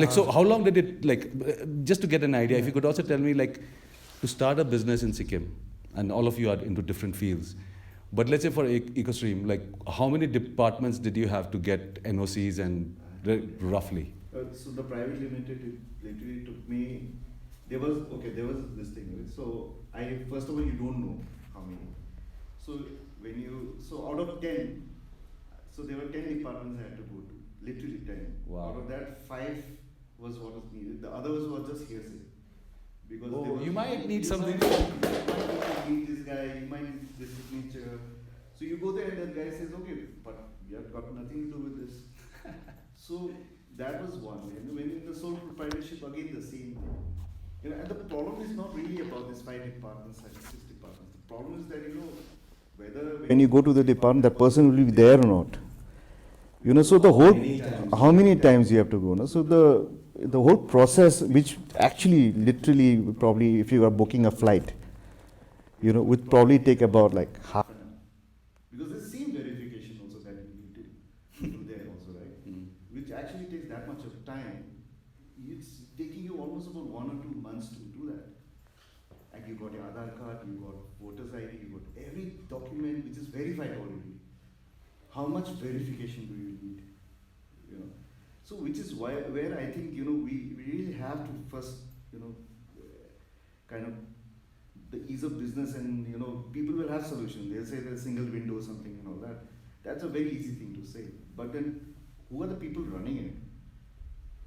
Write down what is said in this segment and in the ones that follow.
Like, so how long did it, like, just to get an idea, if you could also tell me, like, to start a business in Sikkim, and all of you are into different fields, but let's say for Echostream, like, how many departments did you have to get NOCs and roughly? So the private limited, it literally took me, there was this thing, right? So first of all, you don't know how many. So out of 10, so there were 10 departments I had to go to, literally 10. Wow. Out of that, 5 was what was needed. The others were just hearsay. Because you might need something. You might need this guy, you might need this signature. So you go there and that guy says, okay, but we have got nothing to do with this. So that was one. And when in the sole proprietorship, again the same thing. And the problem is not really about this 5 departments, 6 departments. The problem is that, whether when you go to the department, that person will be there or not. So the whole, how many times you have to go? No? So the whole process, which actually literally probably if you are booking a flight, would probably take about like half an hour. Because there's same verification also that you need to do there also, right? Which actually takes that much of time. It's taking you almost about 1 or 2 months to do that. And you got your Aadhaar card, you got voter's ID, you got every document which is verified already. How much verification do you need? So which is where I think we really have to first kind of the ease of business, and people will have solutions. They'll say there's a single window or something and all that. That's a very easy thing to say. But then who are the people running it?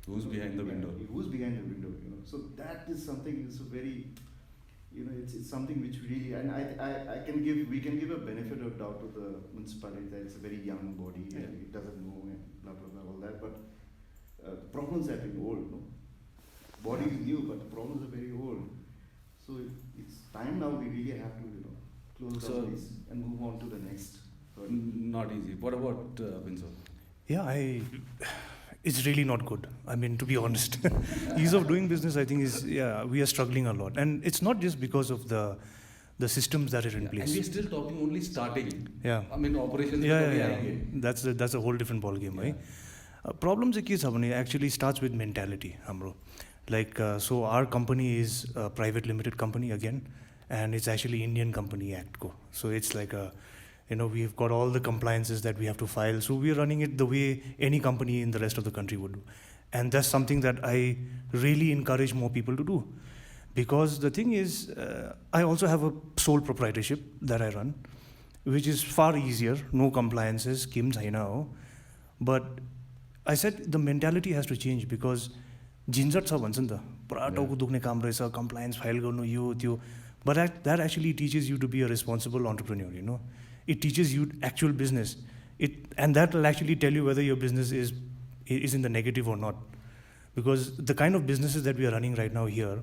Who's behind the window? Who's behind the window? So that is something. It's a very it's something which really, and we can give a benefit of doubt to the municipality that it's a very young body and it doesn't know and blah blah blah all that. But problems have been old. Body is new, but the problems are very old. So it's time now. We really have to close down this and move on to the next. Not easy. What about Pintso? Yeah, it's really not good. I mean, to be honest, ease of doing business, I think we are struggling a lot, and it's not just because of the systems that are in place. And we're still talking only starting. Yeah. I mean, operations. Yeah. That's a whole different ball game, right? Problem actually starts with mentality, Hamro. Like, so our company is a private limited company again, and it's actually Indian Company Act Co. So it's like we've got all the compliances that we have to file. So we're running it the way any company in the rest of the country would do. And that's something that I really encourage more people to do. Because the thing is, I also have a sole proprietorship that I run, which is far easier, no compliances, Kim's Hainao. But I said the mentality has to change because Jinjat sa bhaन्छ नि त पुरा टाउको दुख्ने काम रहेछ compliance file गर्नु यो त्यो, but that actually teaches you to be a responsible entrepreneur. It teaches you actual business. And that will actually tell you whether your business is in the negative or not. Because the kind of businesses that we are running right now here,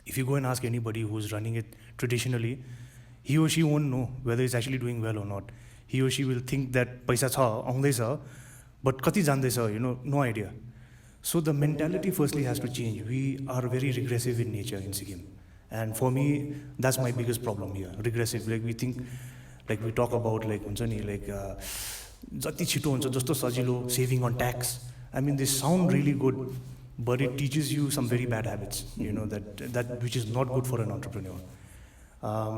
if you go and ask anybody who's running it traditionally, he or she won't know whether it's actually doing well or not. He or she will think that paisa cha, aundaisa, but kati jandaisa, no idea. So the mentality firstly has to change. We are very regressive in nature in Sikkim. And for me, that's my biggest problem here, regressive. Like we think, like we talk about like jati chito huncha jasto sajilo, saving on tax. I mean, they sound really good, but it teaches you some very bad habits, that which is not good for an entrepreneur.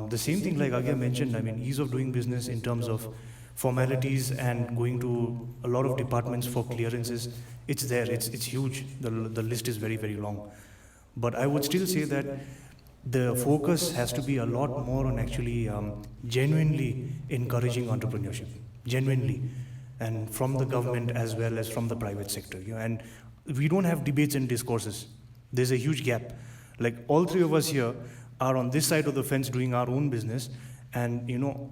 The same thing like Agya mentioned, I mean, ease of doing business in terms of formalities and going to a lot of departments for clearances, it's there, it's huge. The list is very, very long. But I would still say that the focus has to be a lot more on actually genuinely encouraging entrepreneurship, genuinely, and from the government as well as from the private sector. And we don't have debates and discourses. There's a huge gap. Like all three of us here are on this side of the fence doing our own business, and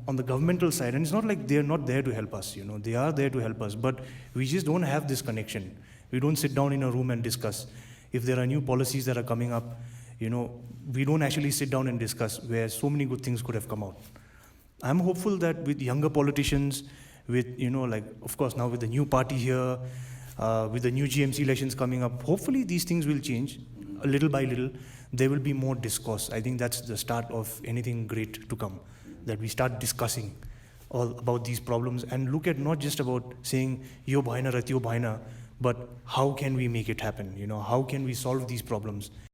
on the governmental side, and it's not like they're not there to help us. They are there to help us, but we just don't have this connection. We don't sit down in a room and discuss. If there are new policies that are coming up, we don't actually sit down and discuss, where so many good things could have come out. I'm hopeful that with younger politicians, with, of course, now with the new party here, with the new GMC elections coming up, hopefully these things will change little by little. There will be more discourse. I think that's the start of anything great to come, that we start discussing all about these problems and look at not just about saying, yo bhaina ra tyo bhaina, but how can we make it happen? How can we solve these problems?